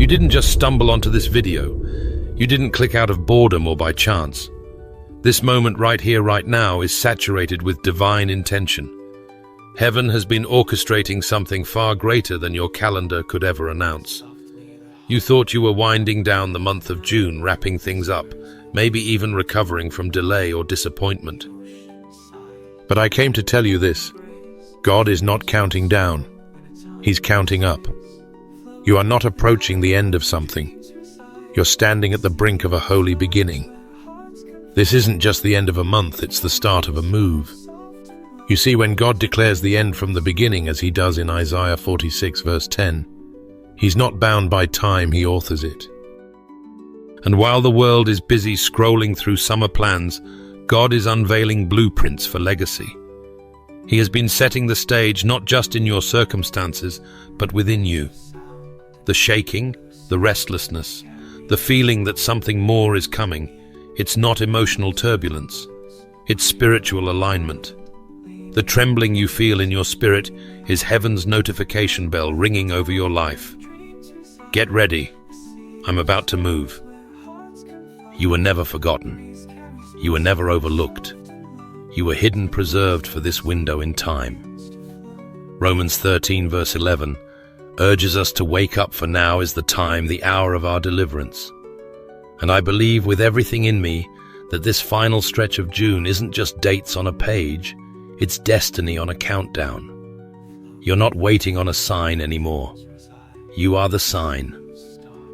You didn't just stumble onto this video. You didn't click out of boredom or by chance. This moment right here, right now, is saturated with divine intention. Heaven has been orchestrating something far greater than your calendar could ever announce. You thought you were winding down the month of June, wrapping things up, maybe even recovering from delay or disappointment. But I came to tell you this: God is not counting down. He's counting up. You are not approaching the end of something. You're standing at the brink of a holy beginning. This isn't just the end of a month, it's the start of a move. You see, when God declares the end from the beginning, as he does in Isaiah 46 verse 10, he's not bound by time, he authors it. And while the world is busy scrolling through summer plans, God is unveiling blueprints for legacy. He has been setting the stage not just in your circumstances, but within you. The shaking, the restlessness, the feeling that something more is coming, it's not emotional turbulence, it's spiritual alignment. The trembling you feel in your spirit is heaven's notification bell ringing over your life. Get ready. I'm about to move. You were never forgotten. You were never overlooked. You were hidden, preserved for this window in time. Romans 13 verse 11 urges us to wake up, for now is the time, the hour of our deliverance. And I believe with everything in me that this final stretch of June isn't just dates on a page, it's destiny on a countdown. You're not waiting on a sign anymore. You are the sign.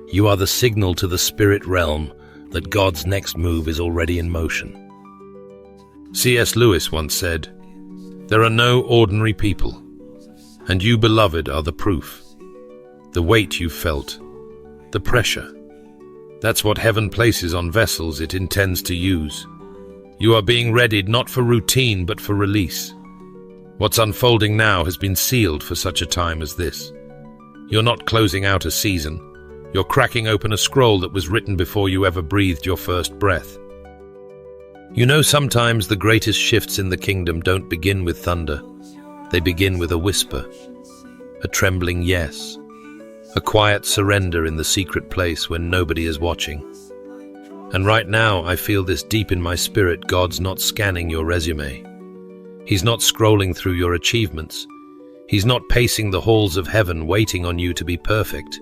You are the signal to the spirit realm that God's next move is already in motion. C.S. Lewis once said, "There are no ordinary people, and you, beloved, are the proof. The weight you felt, the pressure. That's what heaven places on vessels it intends to use. You are being readied not for routine but for release. What's unfolding now has been sealed for such a time as this. You're not closing out a season. You're cracking open a scroll that was written before you ever breathed your first breath." You know, sometimes the greatest shifts in the kingdom don't begin with thunder. They begin with a whisper, a trembling yes, a quiet surrender in the secret place when nobody is watching. And right now, I feel this deep in my spirit. God's not scanning your resume. He's not scrolling through your achievements. He's not pacing the halls of heaven waiting on you to be perfect.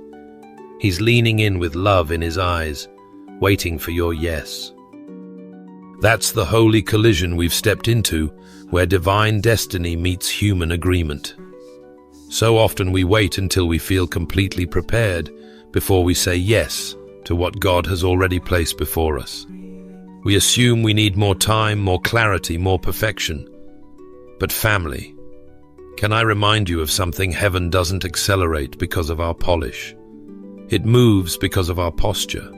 He's leaning in with love in his eyes, waiting for your yes. That's the holy collision we've stepped into, where divine destiny meets human agreement. So often we wait until we feel completely prepared before we say yes to what God has already placed before us. We assume we need more time, more clarity, more perfection. But family, can I remind you of something? Heaven doesn't accelerate because of our polish. It moves because of our posture.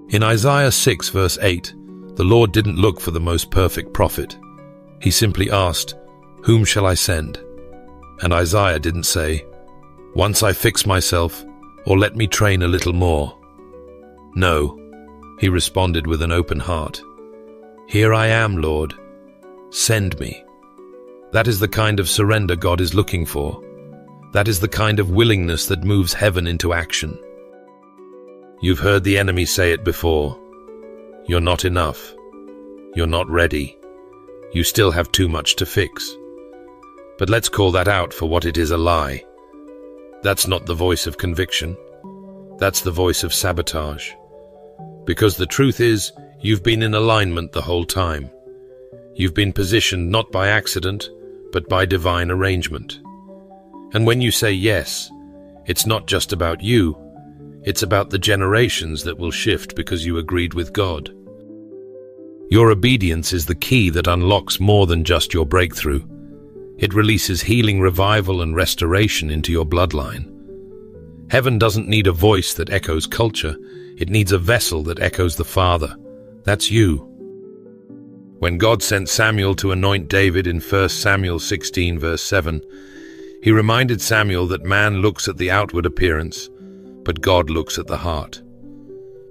In Isaiah 6 verse 8, the Lord didn't look for the most perfect prophet. He simply asked, "Whom shall I send?" And Isaiah didn't say, "Once I fix myself," or "Let me train a little more." No, he responded with an open heart. "Here I am, Lord. Send me." That is the kind of surrender God is looking for. That is the kind of willingness that moves heaven into action. You've heard the enemy say it before. You're not enough. You're not ready. You still have too much to fix. But let's call that out for what it is: a lie. That's not the voice of conviction. That's the voice of sabotage. Because the truth is, you've been in alignment the whole time. You've been positioned not by accident, but by divine arrangement. And when you say yes, it's not just about you. It's about the generations that will shift because you agreed with God. Your obedience is the key that unlocks more than just your breakthrough. It releases healing, revival, and restoration into your bloodline. Heaven doesn't need a voice that echoes culture. It needs a vessel that echoes the Father. That's you. When God sent Samuel to anoint David in 1 Samuel 16 verse 7, he reminded Samuel that man looks at the outward appearance, but God looks at the heart.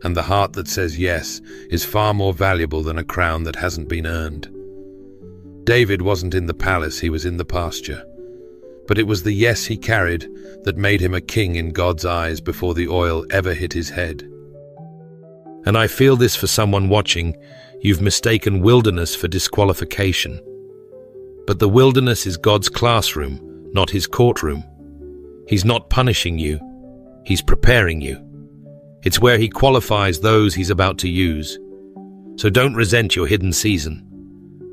And the heart that says yes is far more valuable than a crown that hasn't been earned. David wasn't in the palace, he was in the pasture. but it was the yes he carried that made him a king in God's eyes before the oil ever hit his head. And I feel this for someone watching. You've mistaken wilderness for disqualification. But the wilderness is God's classroom, not his courtroom. He's not punishing you, he's preparing you. It's where he qualifies those he's about to use. So don't resent your hidden season.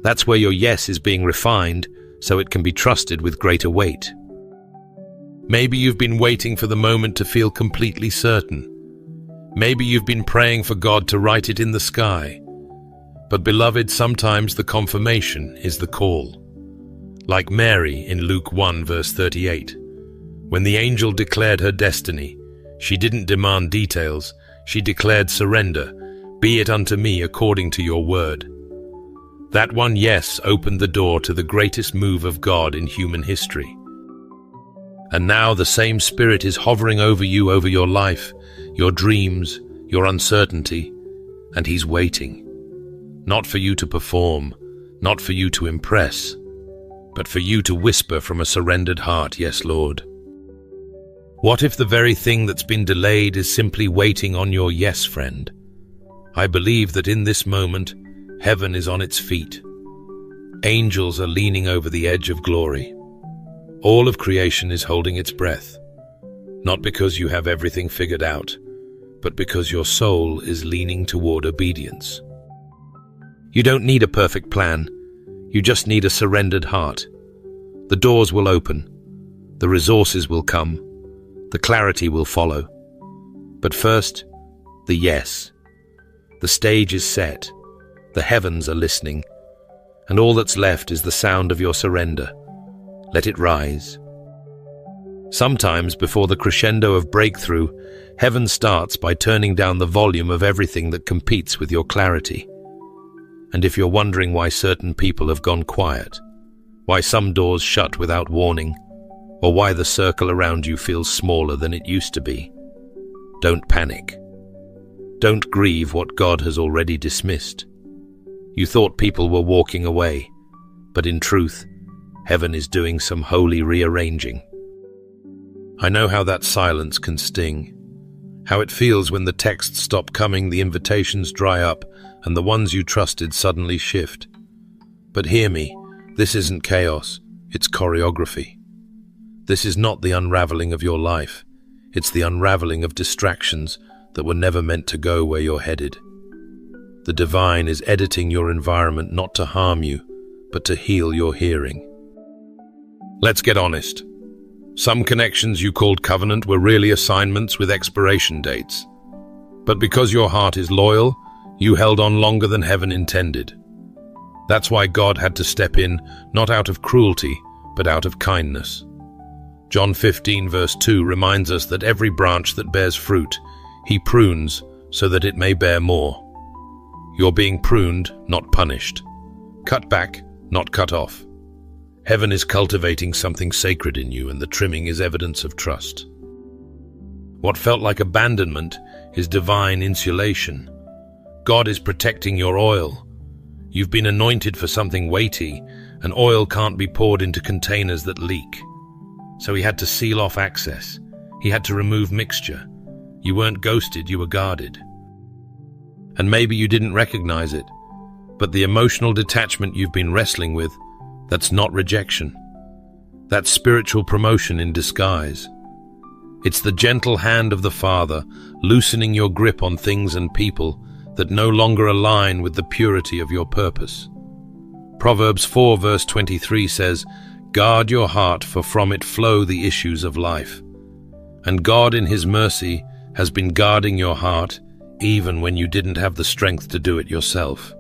That's where your yes is being refined so it can be trusted with greater weight. Maybe you've been waiting for the moment to feel completely certain. Maybe you've been praying for God to write it in the sky. But beloved, sometimes the confirmation is the call. Like Mary in Luke 1 verse 38. When the angel declared her destiny, she didn't demand details, she declared surrender. Be it unto me according to your word. That one yes opened the door to the greatest move of God in human history. And now the same Spirit is hovering over you, over your life, your dreams, your uncertainty, and he's waiting. Not for you to perform, not for you to impress, but for you to whisper from a surrendered heart, yes, Lord. What if the very thing that's been delayed is simply waiting on your yes, friend? I believe that in this moment, heaven is on its feet. Angels are leaning over the edge of glory. All of creation is holding its breath, not because you have everything figured out, but because your soul is leaning toward obedience. You don't need a perfect plan. You just need a surrendered heart. The doors will open. The resources will come. The clarity will follow. But first, the yes. The stage is set. The heavens are listening. And all that's left is the sound of your surrender. Let it rise. Sometimes, before the crescendo of breakthrough, heaven starts by turning down the volume of everything that competes with your clarity. And if you're wondering why certain people have gone quiet, why some doors shut without warning, or why the circle around you feels smaller than it used to be, don't panic. Don't grieve what God has already dismissed. You thought people were walking away, but in truth, heaven is doing some holy rearranging. I know how that silence can sting, how it feels when the texts stop coming, the invitations dry up, and the ones you trusted suddenly shift. But hear me, this isn't chaos, it's choreography. This is not the unraveling of your life, it's the unraveling of distractions that were never meant to go where you're headed. The divine is editing your environment not to harm you, but to heal your hearing. Let's get honest. Some connections you called covenant were really assignments with expiration dates. But because your heart is loyal, you held on longer than heaven intended. That's why God had to step in, not out of cruelty, but out of kindness. John 15 verse 2 reminds us that every branch that bears fruit, he prunes so that it may bear more. You're being pruned, not punished. Cut back, not cut off. Heaven is cultivating something sacred in you, and the trimming is evidence of trust. What felt like abandonment is divine insulation. God is protecting your oil. You've been anointed for something weighty, and oil can't be poured into containers that leak. So he had to seal off access. He had to remove mixture. You weren't ghosted, you were guarded. And maybe you didn't recognize it, but the emotional detachment you've been wrestling with, that's not rejection. That's spiritual promotion in disguise. It's the gentle hand of the Father loosening your grip on things and people that no longer align with the purity of your purpose. Proverbs 4 verse 23 says, "Guard your heart, for from it flow the issues of life." And God in His mercy has been guarding your heart even when you didn't have the strength to do it yourself.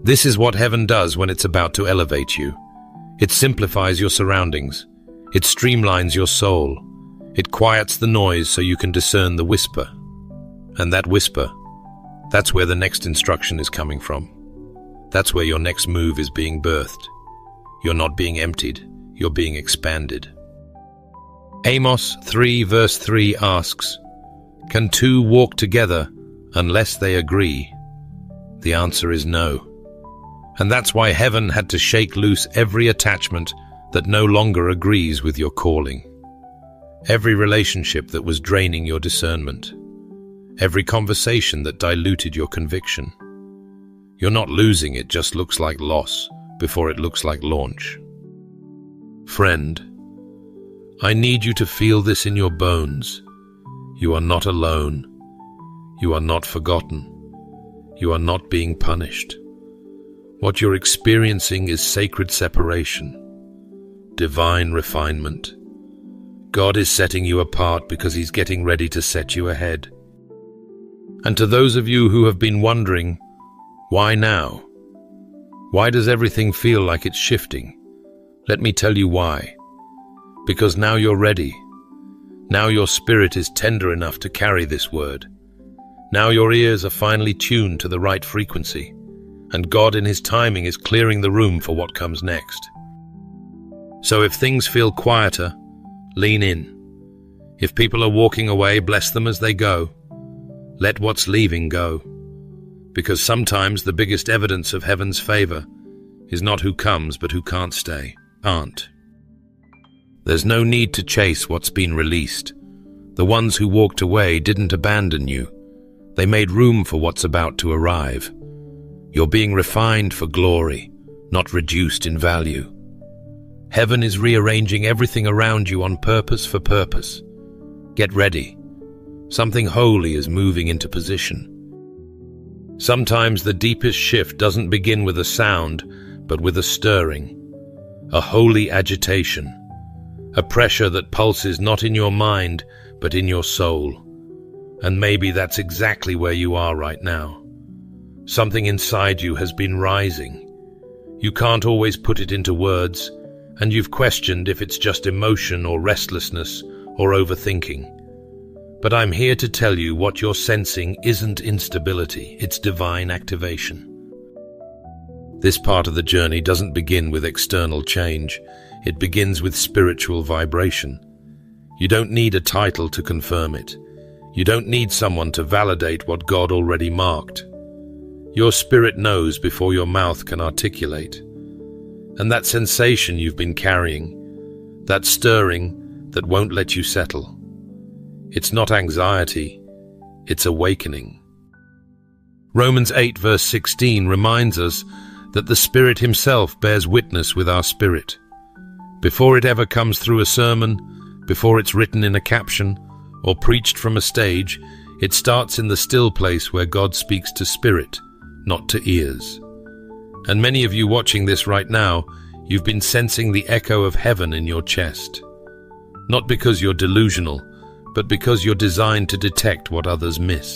This is what heaven does when it's about to elevate you. It simplifies your surroundings. It streamlines your soul. It quiets the noise so you can discern the whisper. And that whisper, that's where the next instruction is coming from. That's where your next move is being birthed. You're not being emptied, you're being expanded. Amos 3 verse 3 asks, "Can two walk together unless they agree?" The answer is no. And that's why heaven had to shake loose every attachment that no longer agrees with your calling. Every relationship that was draining your discernment. Every conversation that diluted your conviction. You're not losing, it just looks like loss before it looks like launch. Friend, I need you to feel this in your bones. You are not alone. You are not forgotten. You are not being punished. What you're experiencing is sacred separation, divine refinement. God is setting you apart because He's getting ready to set you ahead. And to those of you who have been wondering, why now? Why does everything feel like it's shifting? Let me tell you why. Because now you're ready. Now your spirit is tender enough to carry this word. Now your ears are finally tuned to the right frequency, and God in His timing is clearing the room for what comes next. So if things feel quieter, lean in. If people are walking away, bless them as they go. Let what's leaving go. Because sometimes the biggest evidence of heaven's favor is not who comes, but who can't stay, aren't. There's no need to chase what's been released. The ones who walked away didn't abandon you. They made room for what's about to arrive. You're being refined for glory, not reduced in value. Heaven is rearranging everything around you on purpose for purpose. Get ready. Something holy is moving into position. Sometimes the deepest shift doesn't begin with a sound, but with a stirring, a holy agitation, a pressure that pulses not in your mind, but in your soul. And maybe that's exactly where you are right now. Something inside you has been rising. You can't always put it into words, and you've questioned if it's just emotion or restlessness or overthinking. But I'm here to tell you what you're sensing isn't instability, it's divine activation. This part of the journey doesn't begin with external change, it begins with spiritual vibration. You don't need a title to confirm it. You don't need someone to validate what God already marked. Your spirit knows before your mouth can articulate. And that sensation you've been carrying, that stirring that won't let you settle, it's not anxiety, it's awakening. Romans 8 verse 16 reminds us that the Spirit Himself bears witness with our spirit. Before it ever comes through a sermon, before it's written in a caption, or preached from a stage, it starts in the still place where God speaks to spirit, not to ears. And many of you watching this right now, you've been sensing the echo of heaven in your chest. Not because you're delusional, but because you're designed to detect what others miss.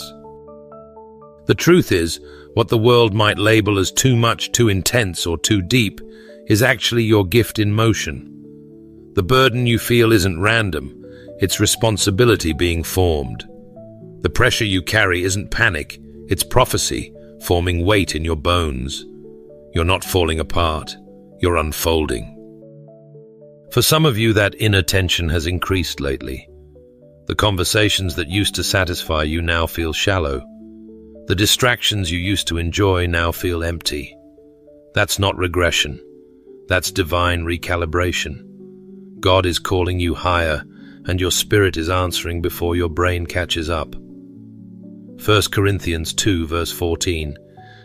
The truth is, what the world might label as too much, too intense, or too deep is actually your gift in motion. The burden you feel isn't random, it's responsibility being formed. The pressure you carry isn't panic, it's prophecy forming weight in your bones. You're not falling apart, you're unfolding. For some of you, that inner tension has increased lately. The conversations that used to satisfy you now feel shallow. The distractions you used to enjoy now feel empty. That's not regression. That's divine recalibration. God is calling you higher, and your spirit is answering before your brain catches up. 1 Corinthians 2 verse 14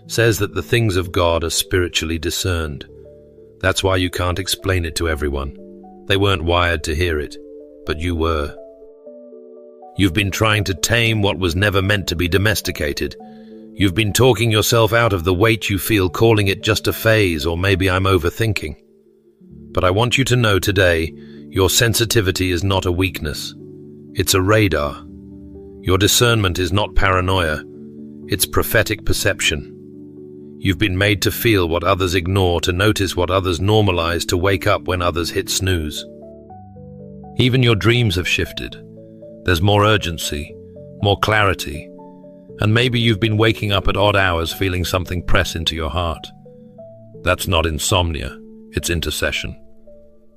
says that the things of God are spiritually discerned. That's why you can't explain it to everyone. They weren't wired to hear it, but you were. You've been trying to tame what was never meant to be domesticated. You've been talking yourself out of the weight you feel, calling it just a phase, or maybe I'm overthinking. But I want you to know today, your sensitivity is not a weakness. It's a radar. Your discernment is not paranoia. It's prophetic perception. You've been made to feel what others ignore, to notice what others normalize, to wake up when others hit snooze. Even your dreams have shifted. There's more urgency, more clarity, and maybe you've been waking up at odd hours feeling something press into your heart. That's not insomnia, it's intercession.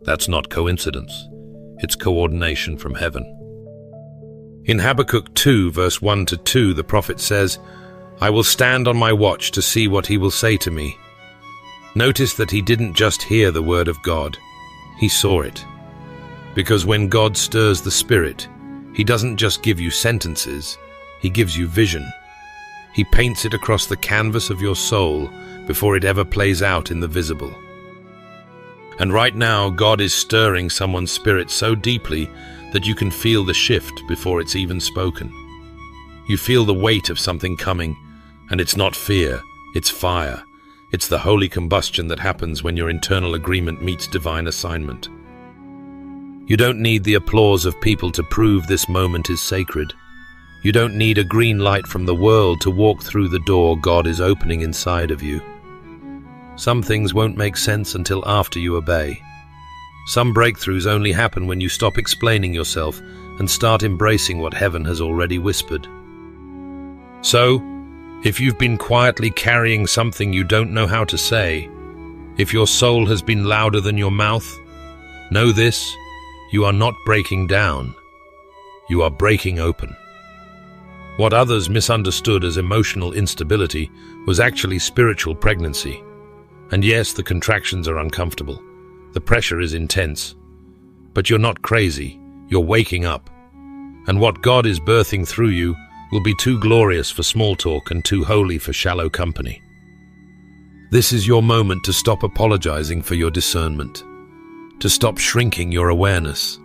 That's not coincidence, it's coordination from heaven. In Habakkuk 2 verse 1-2, the prophet says, "I will stand on my watch to see what he will say to me." Notice that he didn't just hear the word of God, He saw it. Because when God stirs the spirit, He doesn't just give you sentences, He gives you vision. He paints it across the canvas of your soul before it ever plays out in the visible. And right now, God is stirring someone's spirit so deeply that you can feel the shift before it's even spoken. You feel the weight of something coming, and it's not fear, it's fire. It's the holy combustion that happens when your internal agreement meets divine assignment. You don't need the applause of people to prove this moment is sacred. You don't need a green light from the world to walk through the door God is opening inside of you. Some things won't make sense until after you obey. Some breakthroughs only happen when you stop explaining yourself and start embracing what heaven has already whispered. So, if you've been quietly carrying something you don't know how to say, if your soul has been louder than your mouth, know this: you are not breaking down. You are breaking open. What others misunderstood as emotional instability was actually spiritual pregnancy. And yes, the contractions are uncomfortable. The pressure is intense. But you're not crazy. You're waking up. And what God is birthing through you will be too glorious for small talk and too holy for shallow company. This is your moment to stop apologizing for your discernment, to stop shrinking your awareness,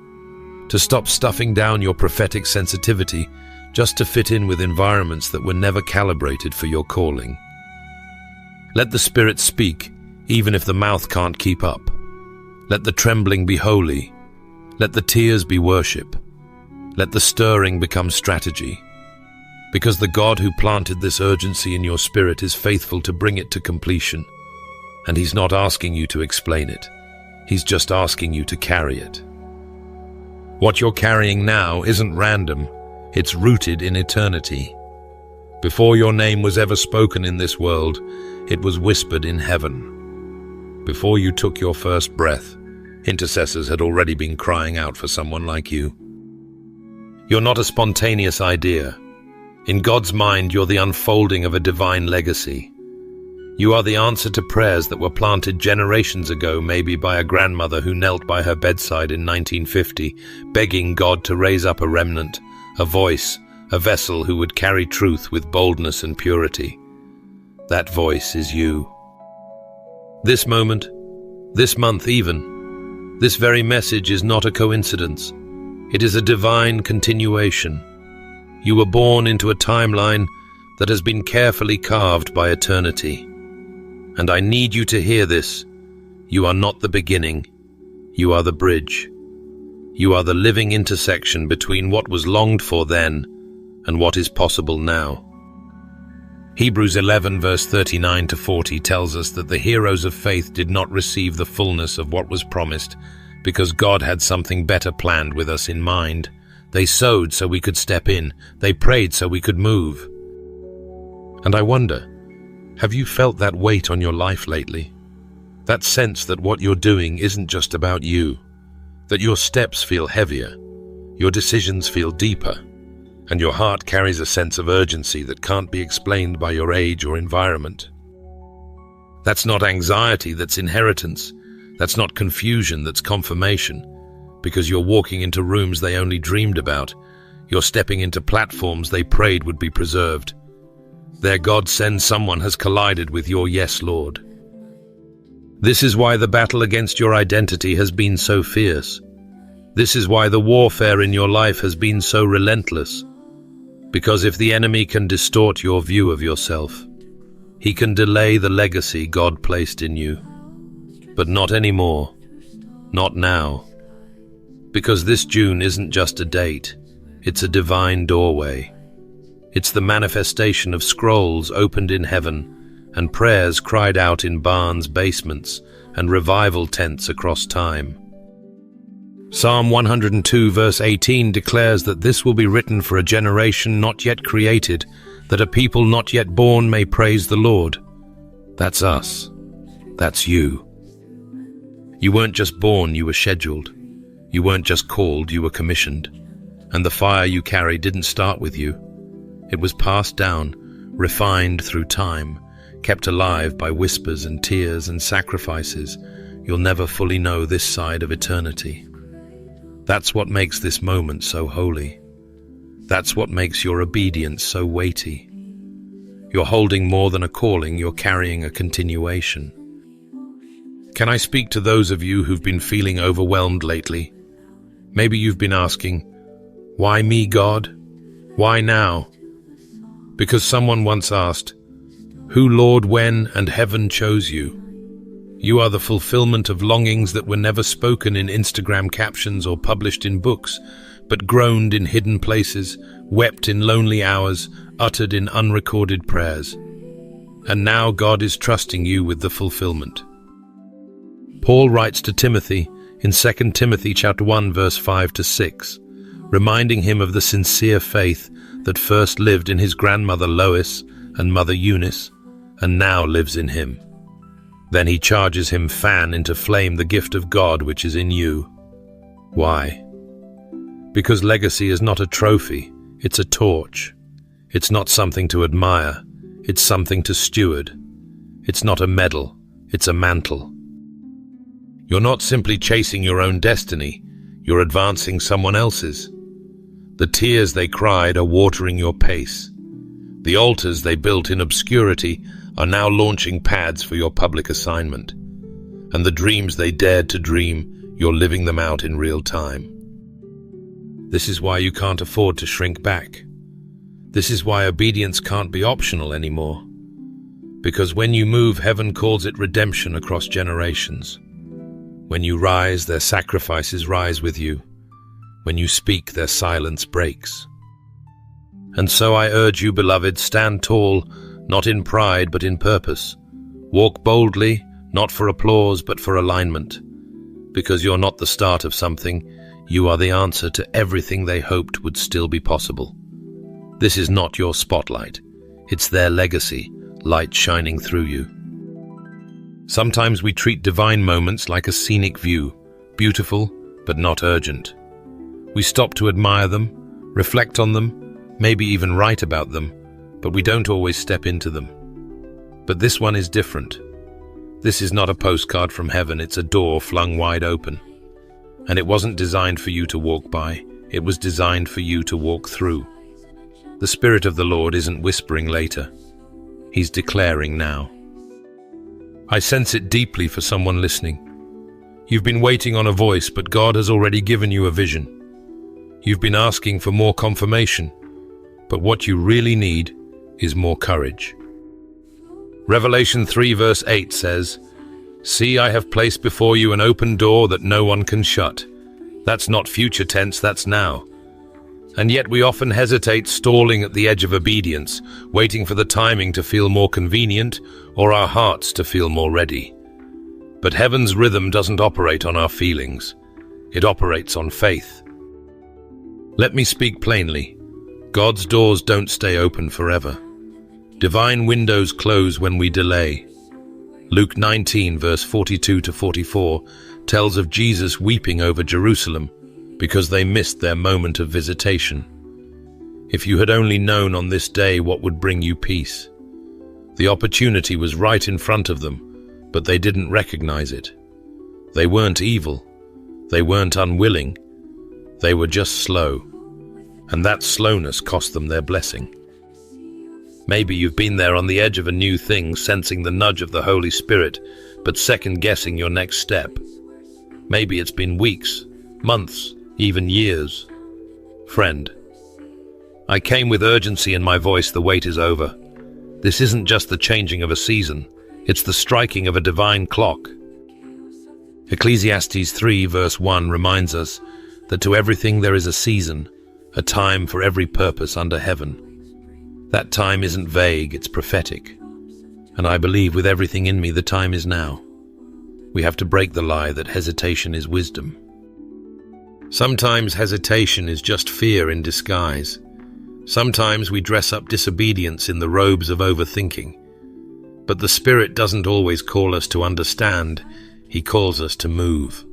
to stop stuffing down your prophetic sensitivity just to fit in with environments that were never calibrated for your calling. Let the Spirit speak, even if the mouth can't keep up. Let the trembling be holy. Let the tears be worship. Let the stirring become strategy. Because the God who planted this urgency in your spirit is faithful to bring it to completion. And He's not asking you to explain it. He's just asking you to carry it. What you're carrying now isn't random. It's rooted in eternity. Before your name was ever spoken in this world, it was whispered in heaven. Before you took your first breath, intercessors had already been crying out for someone like you. You're not a spontaneous idea. In God's mind, you're the unfolding of a divine legacy. You are the answer to prayers that were planted generations ago, maybe by a grandmother who knelt by her bedside in 1950, begging God to raise up a remnant, a voice, a vessel who would carry truth with boldness and purity. That voice is you. This moment, this month even, this very message is not a coincidence. It is a divine continuation. You were born into a timeline that has been carefully carved by eternity. And I need you to hear this. You are not the beginning. You are the bridge. You are the living intersection between what was longed for then and what is possible now. Hebrews 11 verse 39 to 40 tells us that the heroes of faith did not receive the fullness of what was promised because God had something better planned with us in mind. They sowed so we could step in. They prayed so we could move. And I wonder, have you felt that weight on your life lately? That sense that what you're doing isn't just about you, that your steps feel heavier, your decisions feel deeper, and your heart carries a sense of urgency that can't be explained by your age or environment. That's not anxiety, that's inheritance. That's not confusion, that's confirmation. Because you're walking into rooms they only dreamed about. You're stepping into platforms they prayed would be preserved. Their God-sent someone has collided with your yes, Lord. This is why the battle against your identity has been so fierce. This is why the warfare in your life has been so relentless. Because if the enemy can distort your view of yourself, he can delay the legacy God placed in you. But not anymore. Not now. Because this June isn't just a date, it's a divine doorway. It's the manifestation of scrolls opened in heaven and prayers cried out in barns, basements, and revival tents across time. Psalm 102 verse 18 declares that this will be written for a generation not yet created, that a people not yet born may praise the Lord. That's us. That's you. You weren't just born, you were scheduled. You weren't just called, you were commissioned. And the fire you carry didn't start with you. It was passed down, refined through time, kept alive by whispers and tears and sacrifices. you'll never fully know this side of eternity. That's what makes this moment so holy. That's what makes your obedience so weighty. You're holding more than a calling, you're carrying a continuation. Can I speak to those of you who've been feeling overwhelmed lately? Maybe you've been asking, why me, God? Why now? Because someone once asked, who, Lord, when, and heaven chose you? You are the fulfillment of longings that were never spoken in Instagram captions or published in books, but groaned in hidden places, wept in lonely hours, uttered in unrecorded prayers. And now God is trusting you with the fulfillment. Paul writes to Timothy in 2 Timothy chapter 1 verse 5 to 6, reminding him of the sincere faith that first lived in his grandmother Lois and mother Eunice, and now lives in him. Then he charges him, fan into flame the gift of God which is in you. Why? Because legacy is not a trophy, it's a torch. It's not something to admire, it's something to steward. It's not a medal, it's a mantle. You're not simply chasing your own destiny, you're advancing someone else's. The tears they cried are watering your pace. The altars they built in obscurity are now launching pads for your public assignment. And the dreams they dared to dream, you're living them out in real time. This is why you can't afford to shrink back. This is why obedience can't be optional anymore. Because when you move, heaven calls it redemption across generations. When you rise, their sacrifices rise with you. When you speak, their silence breaks. And so I urge you, beloved, stand tall, not in pride, but in purpose. Walk boldly, not for applause, but for alignment. Because you're not the start of something, you are the answer to everything they hoped would still be possible. This is not your spotlight. It's their legacy, light shining through you. Sometimes we treat divine moments like a scenic view, beautiful but not urgent. We stop to admire them, reflect on them, maybe even write about them, but we don't always step into them. But this one is different. This is not a postcard from heaven, it's a door flung wide open. And it wasn't designed for you to walk by, it was designed for you to walk through. The Spirit of the Lord isn't whispering later, He's declaring now. I sense it deeply for someone listening. You've been waiting on a voice, but God has already given you a vision. You've been asking for more confirmation, but what you really need is more courage. Revelation 3 verse 8 says, "See, I have placed before you an open door that no one can shut." That's not future tense, that's now. And yet we often hesitate, stalling at the edge of obedience, waiting for the timing to feel more convenient or our hearts to feel more ready. But heaven's rhythm doesn't operate on our feelings. It operates on faith. Let me speak plainly. God's doors don't stay open forever. Divine windows close when we delay. Luke 19 verse 42 to 44 tells of Jesus weeping over Jerusalem because they missed their moment of visitation. If you had only known on this day what would bring you peace. The opportunity was right in front of them, but they didn't recognize it. They weren't evil. They weren't unwilling. They were just slow. And that slowness cost them their blessing. Maybe you've been there on the edge of a new thing, sensing the nudge of the Holy Spirit, but second-guessing your next step. Maybe it's been weeks, months, even years. Friend, I came with urgency in my voice. The wait is over. This isn't just the changing of a season, it's the striking of a divine clock. Ecclesiastes 3 verse 1 reminds us that to everything there is a season, a time for every purpose under heaven. That time isn't vague, it's prophetic. And I believe with everything in me the time is now. We have to break the lie that hesitation is wisdom. Sometimes hesitation is just fear in disguise. Sometimes we dress up disobedience in the robes of overthinking. But the Spirit doesn't always call us to understand, He calls us to move.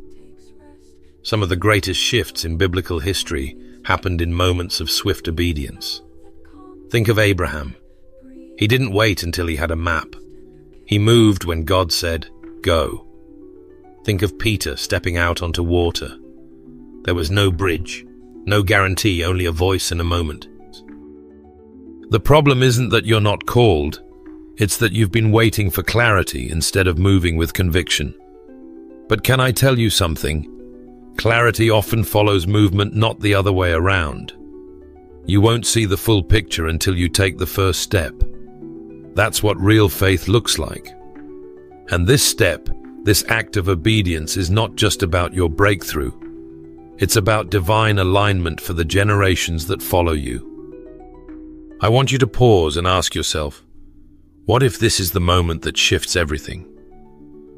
Some of the greatest shifts in biblical history happened in moments of swift obedience. Think of Abraham. He didn't wait until he had a map. He moved when God said, "Go." Think of Peter stepping out onto water. There was no bridge, no guarantee, only a voice and a moment. The problem isn't that you're not called, it's that you've been waiting for clarity instead of moving with conviction. But can I tell you something? Clarity often follows movement, not the other way around. You won't see the full picture until you take the first step. That's what real faith looks like. And this step, this act of obedience, is not just about your breakthrough. It's about divine alignment for the generations that follow you. I want you to pause and ask yourself, what if this is the moment that shifts everything?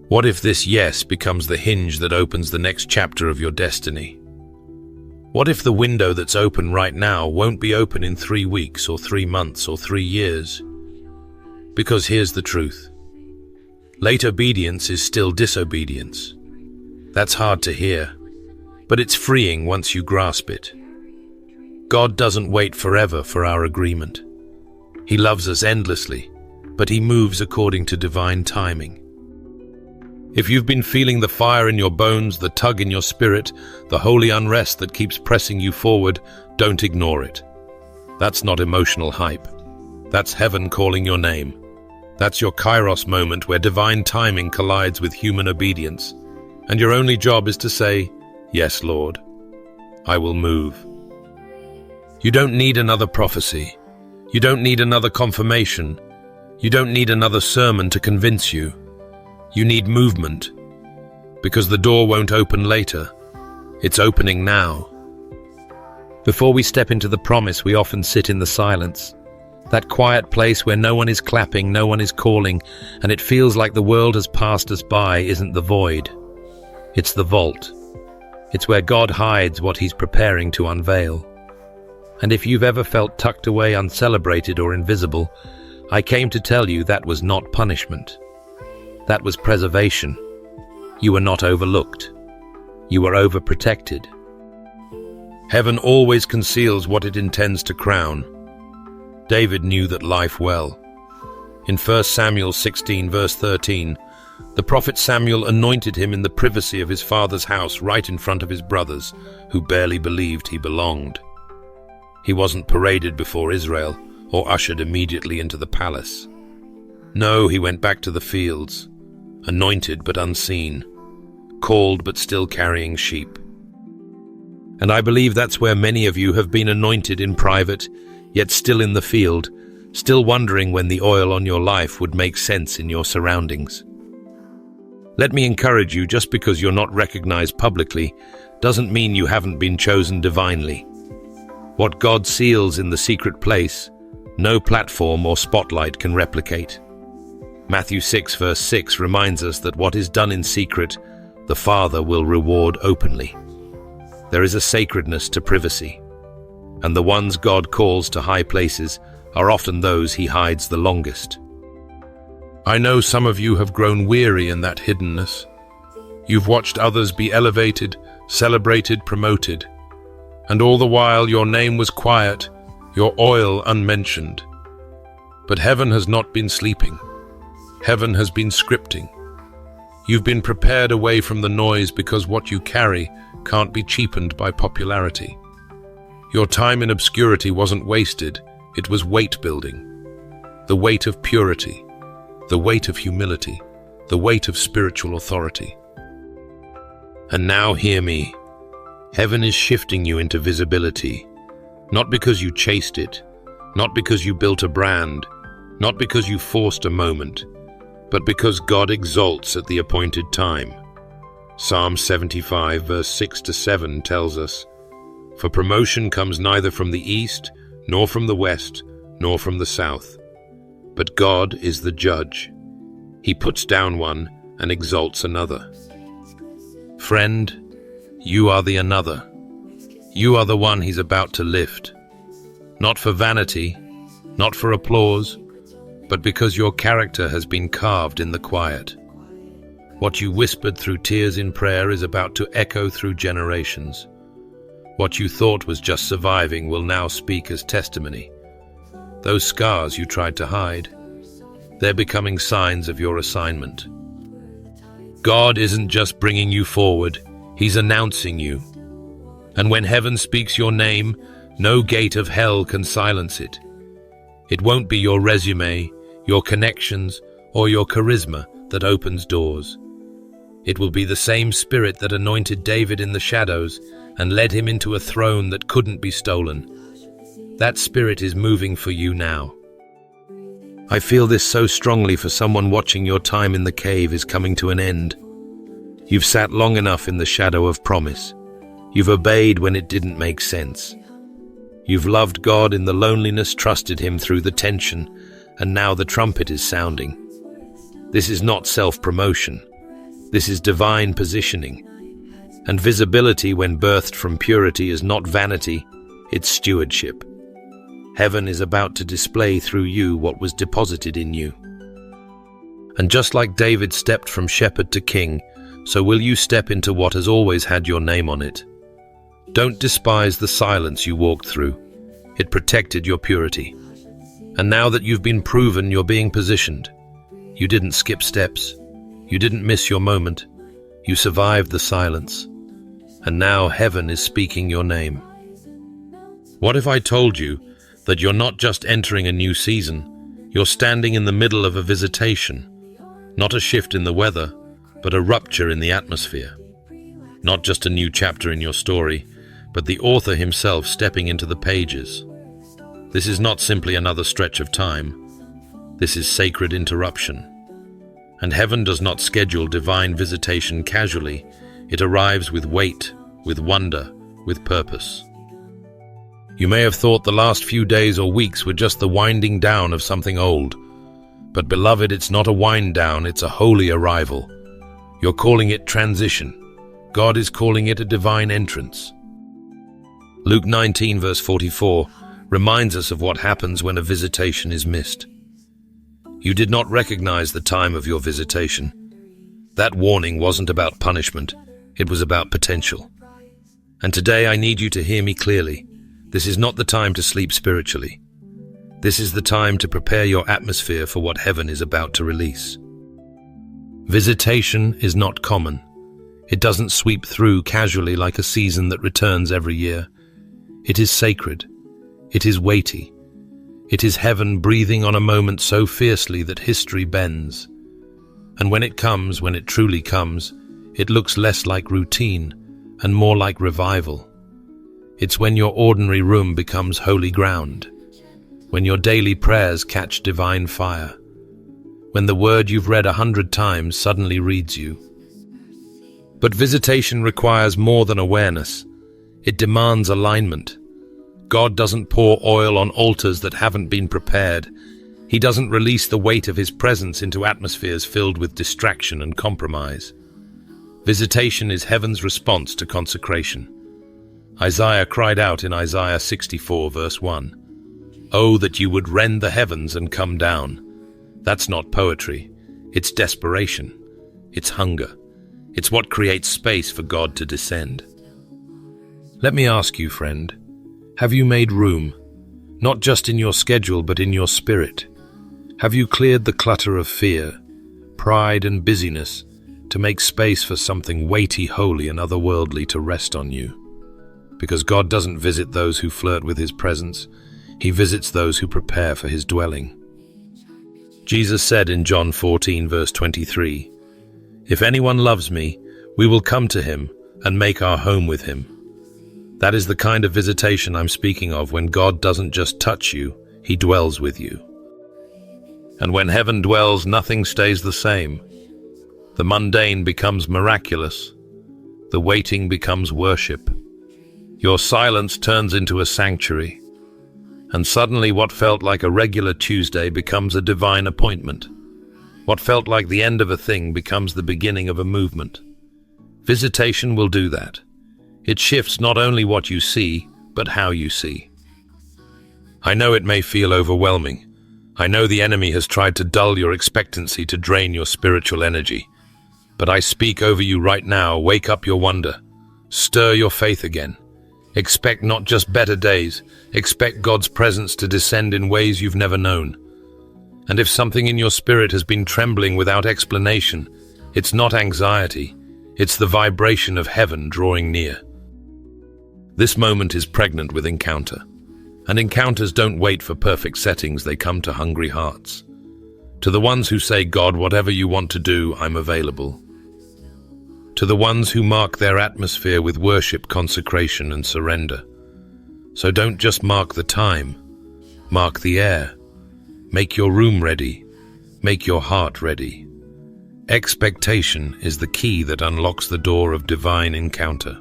What if this yes becomes the hinge that opens the next chapter of your destiny? What if the window that's open right now won't be open in 3 weeks or 3 months or 3 years? Because here's the truth. Late obedience is still disobedience. That's hard to hear, but it's freeing once you grasp it. God doesn't wait forever for our agreement. He loves us endlessly, but He moves according to divine timing. If you've been feeling the fire in your bones, the tug in your spirit, the holy unrest that keeps pressing you forward, don't ignore it. That's not emotional hype. That's heaven calling your name. That's your Kairos moment where divine timing collides with human obedience. And your only job is to say, "Yes, Lord, I will move." You don't need another prophecy. You don't need another confirmation. You don't need another sermon to convince you. You need movement, because the door won't open later. It's opening now. Before we step into the promise, we often sit in the silence. That quiet place where no one is clapping, no one is calling, and it feels like the world has passed us by isn't the void. It's the vault. It's where God hides what He's preparing to unveil. And if you've ever felt tucked away, uncelebrated or invisible, I came to tell you that was not punishment. That was preservation. You were not overlooked. You were overprotected. Heaven always conceals what it intends to crown. David knew that life well. In 1 Samuel 16 verse 13, the prophet Samuel anointed him in the privacy of his father's house right in front of his brothers, who barely believed he belonged. He wasn't paraded before Israel or ushered immediately into the palace. No, he went back to the fields, anointed but unseen, called but still carrying sheep. And I believe that's where many of you have been anointed in private, yet still in the field, still wondering when the oil on your life would make sense in your surroundings. Let me encourage you, just because you're not recognized publicly doesn't mean you haven't been chosen divinely. What God seals in the secret place, no platform or spotlight can replicate. Matthew 6 verse 6 reminds us that what is done in secret, the Father will reward openly. There is a sacredness to privacy, and the ones God calls to high places are often those He hides the longest. I know some of you have grown weary in that hiddenness. You've watched others be elevated, celebrated, promoted, and all the while your name was quiet, your oil unmentioned. But heaven has not been sleeping. Heaven has been scripting. You've been prepared away from the noise because what you carry can't be cheapened by popularity. Your time in obscurity wasn't wasted, it was weight building. The weight of purity, the weight of humility, the weight of spiritual authority. And now hear me. Heaven is shifting you into visibility, not because you chased it, not because you built a brand, not because you forced a moment, but because God exalts at the appointed time. Psalm 75 verse 6-7 tells us, "For promotion comes neither from the east, nor from the west, nor from the south. But God is the judge. He puts down one and exalts another." Friend, you are the another. You are the one He's about to lift. Not for vanity, not for applause, but because your character has been carved in the quiet. What you whispered through tears in prayer is about to echo through generations. What you thought was just surviving will now speak as testimony. Those scars you tried to hide, they're becoming signs of your assignment. God isn't just bringing you forward, He's announcing you. And when heaven speaks your name, no gate of hell can silence it. It won't be your resume, your connections, or your charisma that opens doors. It will be the same Spirit that anointed David in the shadows and led him into a throne that couldn't be stolen. That Spirit is moving for you now. I feel this so strongly for someone watching. Your time in the cave is coming to an end. You've sat long enough in the shadow of promise. You've obeyed when it didn't make sense. You've loved God in the loneliness, trusted Him through the tension, and now the trumpet is sounding. This is not self-promotion. This is divine positioning. And visibility, when birthed from purity, is not vanity, it's stewardship. Heaven is about to display through you what was deposited in you. And just like David stepped from shepherd to king, so will you step into what has always had your name on it. Don't despise the silence you walked through. It protected your purity. And now that you've been proven, you're being positioned. You didn't skip steps. You didn't miss your moment. You survived the silence. And now heaven is speaking your name. What if I told you that you're not just entering a new season, you're standing in the middle of a visitation, not a shift in the weather, but a rupture in the atmosphere. Not just a new chapter in your story, but the author himself stepping into the pages. This is not simply another stretch of time. This is sacred interruption. And heaven does not schedule divine visitation casually. It arrives with weight, with wonder, with purpose. You may have thought the last few days or weeks were just the winding down of something old. But beloved, it's not a wind down, it's a holy arrival. You're calling it transition. God is calling it a divine entrance. Luke 19 verse 44 reminds us of what happens when a visitation is missed. You did not recognize the time of your visitation. That warning wasn't about punishment, it was about potential. And today I need you to hear me clearly. This is not the time to sleep spiritually. This is the time to prepare your atmosphere for what heaven is about to release. Visitation is not common. It doesn't sweep through casually like a season that returns every year. It is sacred. It is weighty. It is heaven breathing on a moment so fiercely that history bends. And when it comes, when it truly comes, it looks less like routine and more like revival. It's when your ordinary room becomes holy ground, when your daily prayers catch divine fire, when the word you've read 100 times suddenly reads you. But visitation requires more than awareness. It demands alignment. God doesn't pour oil on altars that haven't been prepared. He doesn't release the weight of His presence into atmospheres filled with distraction and compromise. Visitation is heaven's response to consecration. Isaiah cried out in Isaiah 64 verse 1, "Oh, that you would rend the heavens and come down." That's not poetry. It's desperation. It's hunger. It's what creates space for God to descend. Let me ask you, friend, have you made room, not just in your schedule but in your spirit? Have you cleared the clutter of fear, pride and busyness to make space for something weighty, holy and otherworldly to rest on you? Because God doesn't visit those who flirt with His presence. He visits those who prepare for His dwelling. Jesus said in John 14 verse 23, "If anyone loves me, we will come to him and make our home with him." That is the kind of visitation I'm speaking of, when God doesn't just touch you, He dwells with you. And when heaven dwells, nothing stays the same. The mundane becomes miraculous. The waiting becomes worship. Your silence turns into a sanctuary. And suddenly what felt like a regular Tuesday becomes a divine appointment. What felt like the end of a thing becomes the beginning of a movement. Visitation will do that. It shifts not only what you see, but how you see. I know it may feel overwhelming. I know the enemy has tried to dull your expectancy, to drain your spiritual energy. But I speak over you right now. Wake up your wonder. Stir your faith again. Expect not just better days. Expect God's presence to descend in ways you've never known. And if something in your spirit has been trembling without explanation, It's not anxiety, it's the vibration of heaven drawing near. This moment is pregnant with encounter. And encounters don't wait for perfect settings, they come to hungry hearts. To the ones who say, God, whatever you want to do, I'm available. To the ones who mark their atmosphere with worship, consecration, and surrender. So don't just mark the time, mark the air. Make your room ready, make your heart ready. Expectation is the key that unlocks the door of divine encounter.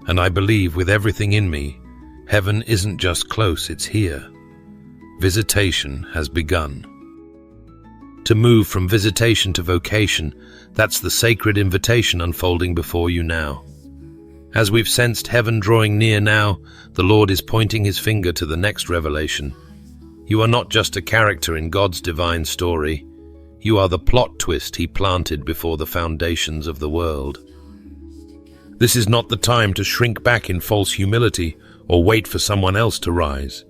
And I believe with everything in me, heaven isn't just close, it's here. Visitation has begun. To move from visitation to vocation, that's the sacred invitation unfolding before you now. As we've sensed heaven drawing near now, the Lord is pointing his finger to the next revelation. You are not just a character in God's divine story. You are the plot twist he planted before the foundations of the world. This is not the time to shrink back in false humility or wait for someone else to rise.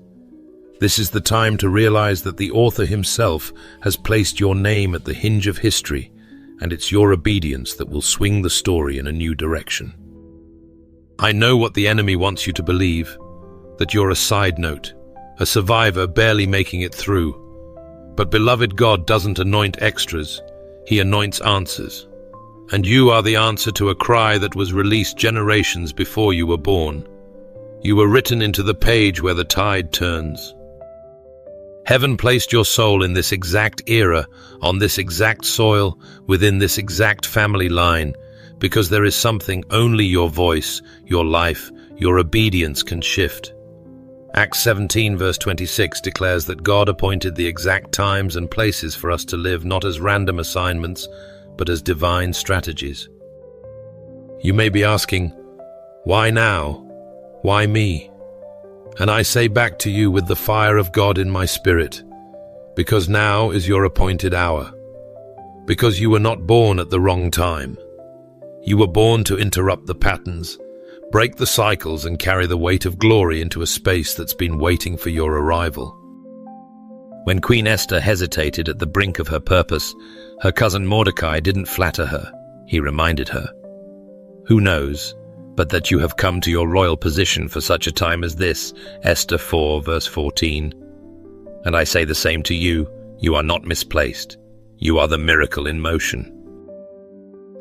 This is the time to realize that the author himself has placed your name at the hinge of history, and it's your obedience that will swing the story in a new direction. I know what the enemy wants you to believe, that you're a side note, a survivor barely making it through. But beloved, God doesn't anoint extras, he anoints answers. And you are the answer to a cry that was released generations before you were born. You were written into the page where the tide turns. Heaven placed your soul in this exact era, on this exact soil, within this exact family line, because there is something only your voice, your life, your obedience can shift. Acts 17 verse 26 declares that God appointed the exact times and places for us to live not as random assignments, but as divine strategies. You may be asking, why now? Why me? And I say back to you with the fire of God in my spirit, because now is your appointed hour. Because you were not born at the wrong time. You were born to interrupt the patterns, break the cycles, and carry the weight of glory into a space that's been waiting for your arrival. When Queen Esther hesitated at the brink of her purpose, her cousin Mordecai didn't flatter her. He reminded her, "Who knows, but that you have come to your royal position for such a time as this," Esther 4 verse 14. And I say the same to you, you are not misplaced. You are the miracle in motion.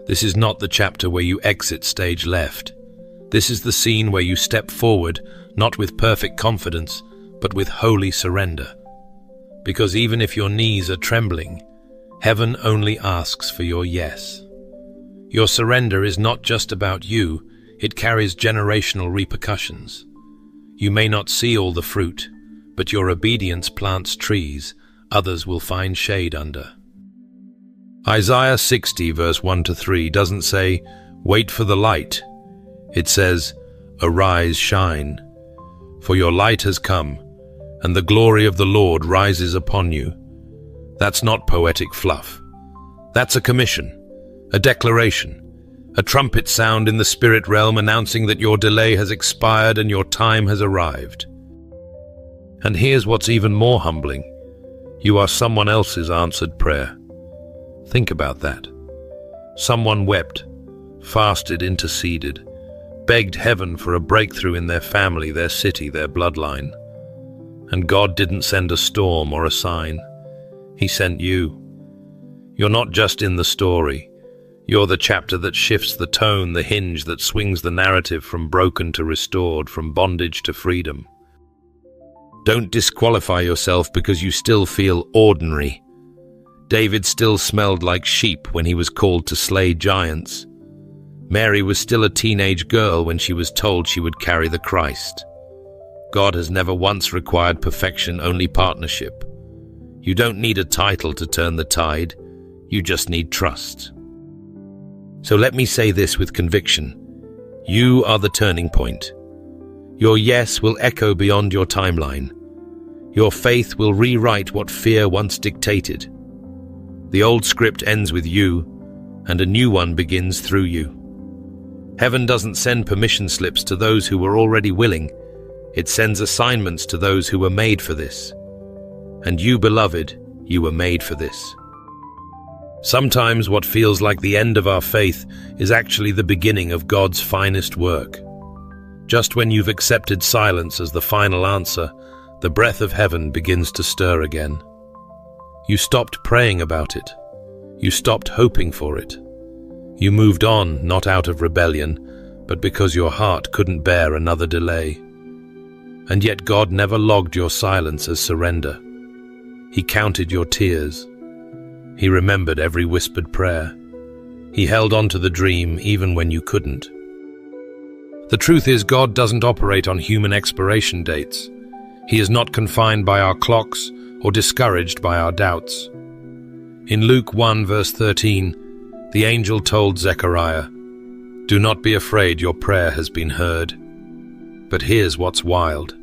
This is not the chapter where you exit stage left. This is the scene where you step forward, not with perfect confidence, but with holy surrender. Because even if your knees are trembling, heaven only asks for your yes. Your surrender is not just about you, it carries generational repercussions. You may not see all the fruit, but your obedience plants trees others will find shade under. Isaiah 60 verse 1-3 doesn't say, "Wait for the light." It says, "Arise, shine, for your light has come, and the glory of the Lord rises upon you." That's not poetic fluff. That's a commission, a declaration, a trumpet sound in the spirit realm announcing that your delay has expired and your time has arrived. And here's what's even more humbling. You are someone else's answered prayer. Think about that. Someone wept, fasted, interceded, begged heaven for a breakthrough in their family, their city, their bloodline. And God didn't send a storm or a sign. He sent you. You're not just in the story. You're the chapter that shifts the tone, the hinge that swings the narrative from broken to restored, from bondage to freedom. Don't disqualify yourself because you still feel ordinary. David still smelled like sheep when he was called to slay giants. Mary was still a teenage girl when she was told she would carry the Christ. God has never once required perfection, only partnership. You don't need a title to turn the tide. You just need trust. So let me say this with conviction. You are the turning point. Your yes will echo beyond your timeline. Your faith will rewrite what fear once dictated. The old script ends with you, and a new one begins through you. Heaven doesn't send permission slips to those who were already willing. It sends assignments to those who were made for this. And you, beloved, you were made for this. Sometimes what feels like the end of our faith is actually the beginning of God's finest work. Just when you've accepted silence as the final answer, the breath of heaven begins to stir again. You stopped praying about it. You stopped hoping for it. You moved on, not out of rebellion, but because your heart couldn't bear another delay. And yet God never logged your silence as surrender. He counted your tears. He remembered every whispered prayer. He held on to the dream even when you couldn't. The truth is, God doesn't operate on human expiration dates. He is not confined by our clocks or discouraged by our doubts. In Luke 1 verse 13, the angel told Zechariah, "Do not be afraid, your prayer has been heard." But here's what's wild.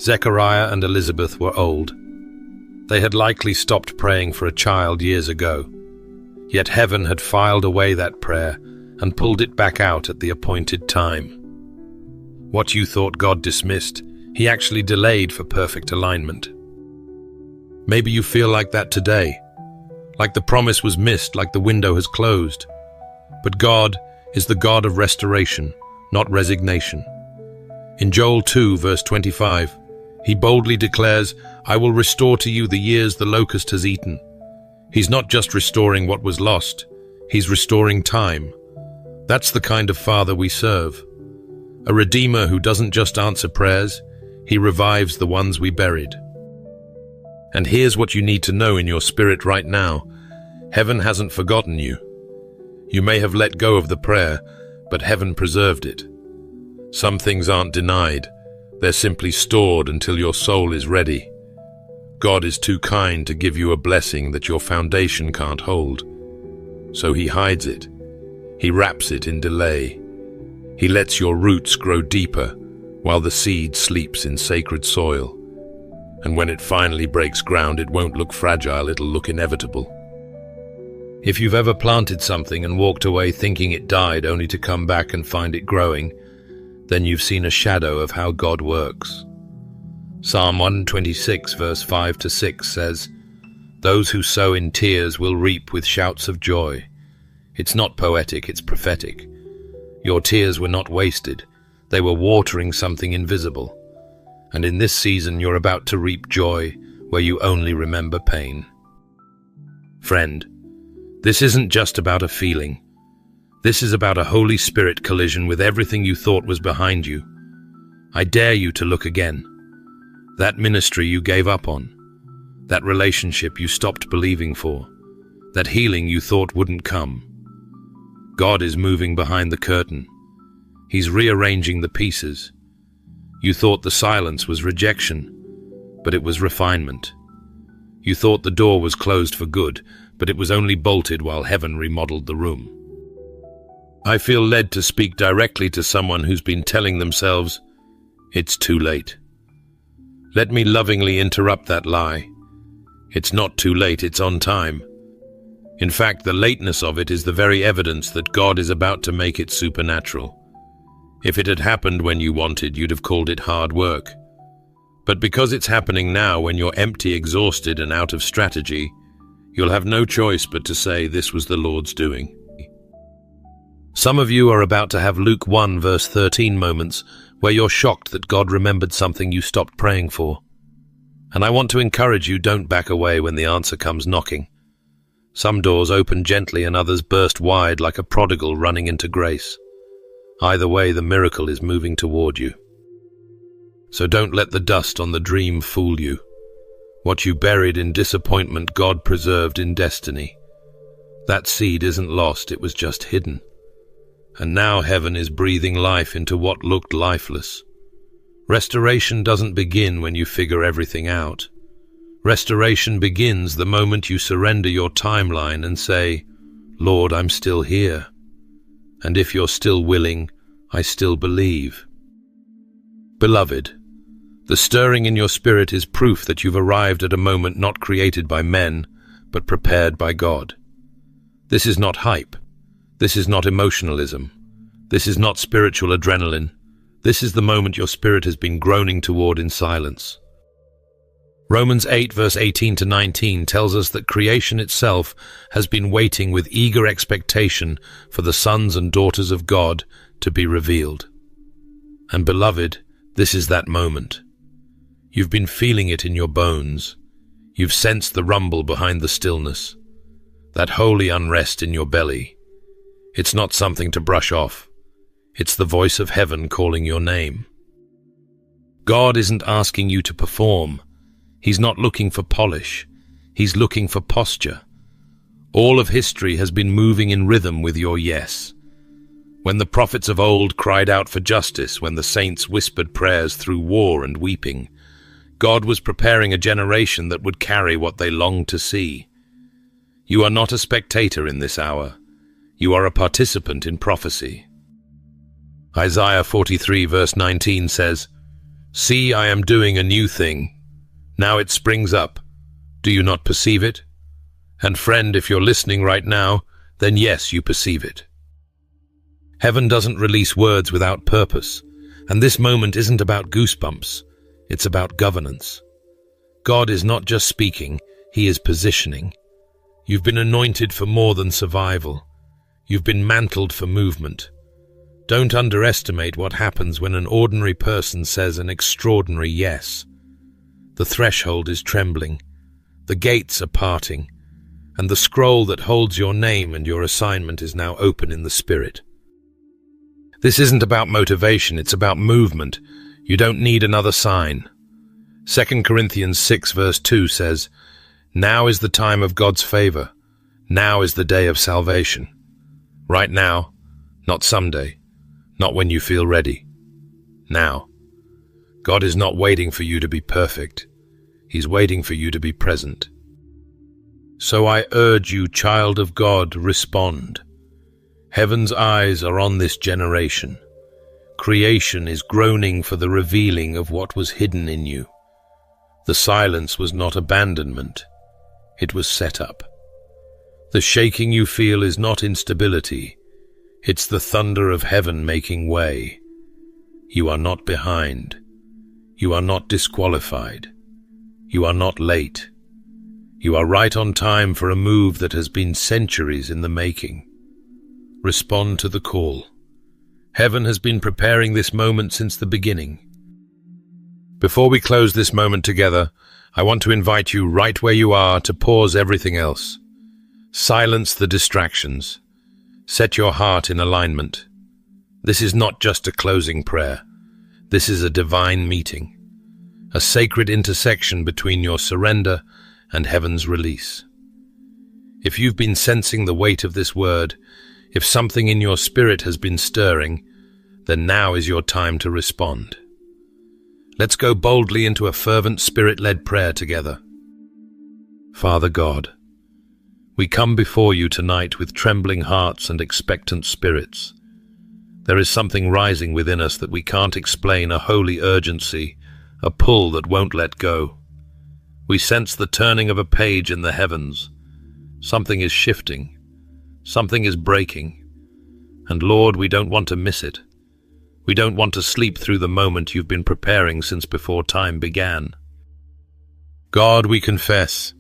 Zechariah and Elizabeth were old. They had likely stopped praying for a child years ago. Yet heaven had filed away that prayer and pulled it back out at the appointed time. What you thought God dismissed, He actually delayed for perfect alignment. Maybe you feel like that today, like the promise was missed, like the window has closed. But God is the God of restoration, not resignation. In Joel 2 verse 25, He boldly declares, "I will restore to you the years the locust has eaten." He's not just restoring what was lost, He's restoring time. That's the kind of Father we serve. A Redeemer who doesn't just answer prayers, He revives the ones we buried. And here's what you need to know in your spirit right now. Heaven hasn't forgotten you. You may have let go of the prayer, but heaven preserved it. Some things aren't denied. They're simply stored until your soul is ready. God is too kind to give you a blessing that your foundation can't hold. So He hides it. He wraps it in delay. He lets your roots grow deeper while the seed sleeps in sacred soil. And when it finally breaks ground, it won't look fragile, it'll look inevitable. If you've ever planted something and walked away thinking it died only to come back and find it growing, then you've seen a shadow of how God works. Psalm 126 verse 5 to 6 says, "Those who sow in tears will reap with shouts of joy." It's not poetic, it's prophetic. Your tears were not wasted. They were watering something invisible. And in this season, you're about to reap joy where you only remember pain. Friend, this isn't just about a feeling. This is about a Holy Spirit collision with everything you thought was behind you. I dare you to look again. That ministry you gave up on. That relationship you stopped believing for. That healing you thought wouldn't come. God is moving behind the curtain. He's rearranging the pieces. You thought the silence was rejection, but it was refinement. You thought the door was closed for good, but it was only bolted while heaven remodeled the room. I feel led to speak directly to someone who's been telling themselves, "It's too late." Let me lovingly interrupt that lie. It's not too late, it's on time. In fact, the lateness of it is the very evidence that God is about to make it supernatural. If it had happened when you wanted, you'd have called it hard work. But because it's happening now when you're empty, exhausted, and out of strategy, you'll have no choice but to say this was the Lord's doing. Some of you are about to have Luke 1 verse 13 moments where you're shocked that God remembered something you stopped praying for. And I want to encourage you, don't back away when the answer comes knocking. Some doors open gently and others burst wide like a prodigal running into grace. Either way, the miracle is moving toward you. So don't let the dust on the dream fool you. What you buried in disappointment, God preserved in destiny. That seed isn't lost, it was just hidden. And now heaven is breathing life into what looked lifeless. Restoration doesn't begin when you figure everything out. Restoration begins the moment you surrender your timeline and say, "Lord, I'm still here. And if you're still willing, I still believe." Beloved, the stirring in your spirit is proof that you've arrived at a moment not created by men, but prepared by God. This is not hype. This is not emotionalism. This is not spiritual adrenaline. This is the moment your spirit has been groaning toward in silence. Romans 8 verse 18 to 19 tells us that creation itself has been waiting with eager expectation for the sons and daughters of God to be revealed. And beloved, this is that moment. You've been feeling it in your bones. You've sensed the rumble behind the stillness, that holy unrest in your belly. It's not something to brush off. It's the voice of heaven calling your name. God isn't asking you to perform. He's not looking for polish. He's looking for posture. All of history has been moving in rhythm with your yes. When the prophets of old cried out for justice, when the saints whispered prayers through war and weeping, God was preparing a generation that would carry what they longed to see. You are not a spectator in this hour. You are a participant in prophecy. Isaiah 43 verse 19 says, "See, I am doing a new thing. Now it springs up. Do you not perceive it?" And friend, if you're listening right now, then yes, you perceive it. Heaven doesn't release words without purpose, and this moment isn't about goosebumps. It's about governance. God is not just speaking, He is positioning. You've been anointed for more than survival. You've been mantled for movement. Don't underestimate what happens when an ordinary person says an extraordinary yes. The threshold is trembling, the gates are parting, and the scroll that holds your name and your assignment is now open in the Spirit. This isn't about motivation, it's about movement. You don't need another sign. 2 Corinthians 6 verse 2 says, "Now is the time of God's favor. Now is the day of salvation." Right now, not someday, not when you feel ready. Now. God is not waiting for you to be perfect. He's waiting for you to be present. So I urge you, child of God, respond. Heaven's eyes are on this generation. Creation is groaning for the revealing of what was hidden in you. The silence was not abandonment. It was set up. The shaking you feel is not instability. It's the thunder of heaven making way. You are not behind. You are not disqualified. You are not late. You are right on time for a move that has been centuries in the making. Respond to the call. Heaven has been preparing this moment since the beginning. Before we close this moment together, I want to invite you right where you are to pause everything else. Silence the distractions. Set your heart in alignment. This is not just a closing prayer. This is a divine meeting, a sacred intersection between your surrender and heaven's release. If you've been sensing the weight of this word, if something in your spirit has been stirring, then now is your time to respond. Let's go boldly into a fervent Spirit-led prayer together. Father God, we come before you tonight with trembling hearts and expectant spirits. There is something rising within us that we can't explain, a holy urgency, a pull that won't let go. We sense the turning of a page in the heavens. Something is shifting. Something is breaking. And Lord, we don't want to miss it. We don't want to sleep through the moment you've been preparing since before time began. God, we confess,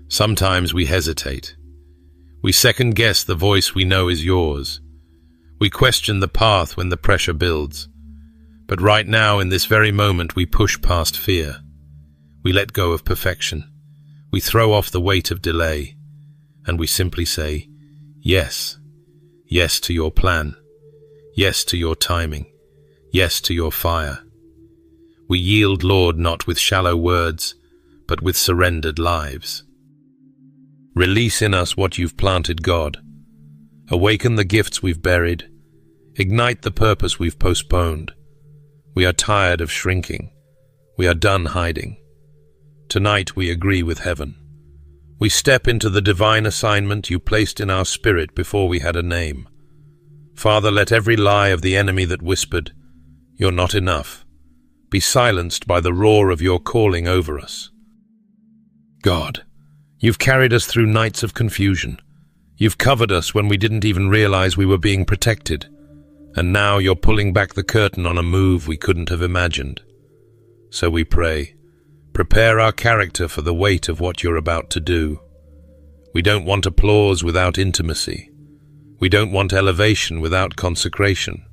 sometimes we hesitate. We second-guess the voice we know is yours. We question the path when the pressure builds. But right now, in this very moment, we push past fear. We let go of perfection. We throw off the weight of delay. And we simply say, yes. Yes to your plan. Yes to your timing. Yes to your fire. We yield, Lord, not with shallow words, but with surrendered lives. Release in us what you've planted, God. Awaken the gifts we've buried. Ignite the purpose we've postponed. We are tired of shrinking. We are done hiding. Tonight we agree with heaven. We step into the divine assignment you placed in our spirit before we had a name. Father, let every lie of the enemy that whispered, "You're not enough," be silenced by the roar of your calling over us. God, you've carried us through nights of confusion. You've covered us when we didn't even realize we were being protected. And now you're pulling back the curtain on a move we couldn't have imagined. So we pray, Prepare our character for the weight of what you're about to do. We don't want applause without intimacy. We don't want elevation without consecration.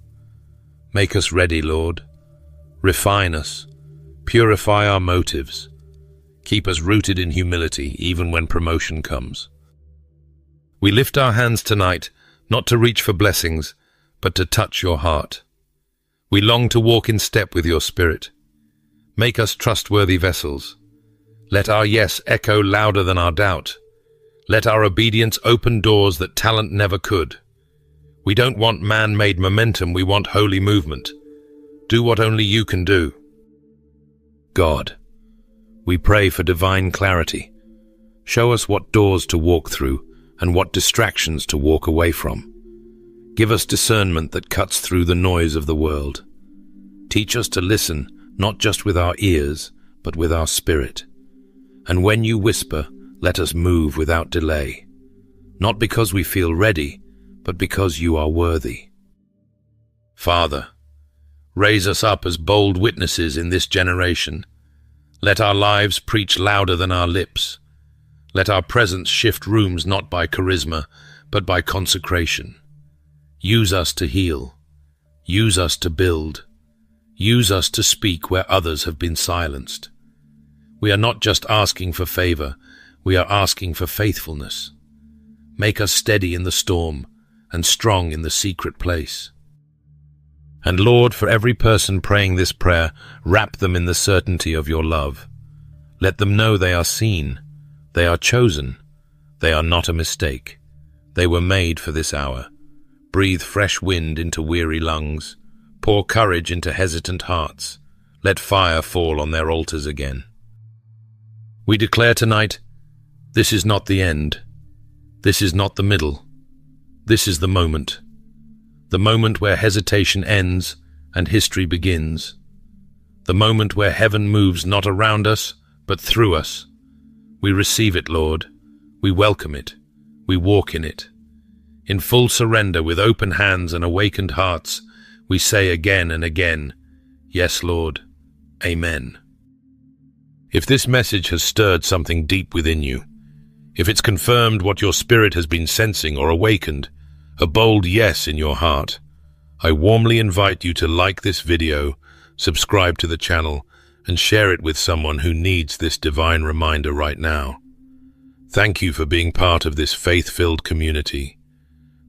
Make us ready, Lord. Refine us. Purify our motives. Keep us rooted in humility, even when promotion comes. We lift our hands tonight, not to reach for blessings, but to touch your heart. We long to walk in step with your Spirit. Make us trustworthy vessels. Let our yes echo louder than our doubt. Let our obedience open doors that talent never could. We don't want man-made momentum, we want holy movement. Do what only you can do. God, we pray for divine clarity. Show us what doors to walk through and what distractions to walk away from. Give us discernment that cuts through the noise of the world. Teach us to listen, not just with our ears, but with our spirit. And when you whisper, let us move without delay. Not because we feel ready, but because you are worthy. Father, raise us up as bold witnesses in this generation. Let our lives preach louder than our lips. Let our presence shift rooms not by charisma, but by consecration. Use us to heal. Use us to build. Use us to speak where others have been silenced. We are not just asking for favor, we are asking for faithfulness. Make us steady in the storm and strong in the secret place. And Lord, for every person praying this prayer, wrap them in the certainty of your love. Let them know they are seen, they are chosen, they are not a mistake. They were made for this hour. Breathe fresh wind into weary lungs. Pour courage into hesitant hearts. Let fire fall on their altars again. We declare tonight, this is not the end. This is not the middle. This is the moment. The moment where hesitation ends and history begins. The moment where heaven moves not around us, but through us. We receive it, Lord. We welcome it. We walk in it. In full surrender, with open hands and awakened hearts, we say again and again, yes, Lord. Amen. If this message has stirred something deep within you, if it's confirmed what your spirit has been sensing or awakened, a bold yes in your heart, I warmly invite you to like this video, subscribe to the channel, and share it with someone who needs this divine reminder right now. Thank you for being part of this faith-filled community.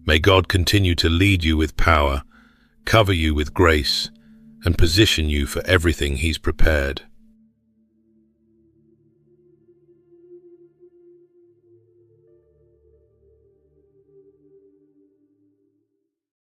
May God continue to lead you with power, cover you with grace, and position you for everything He's prepared.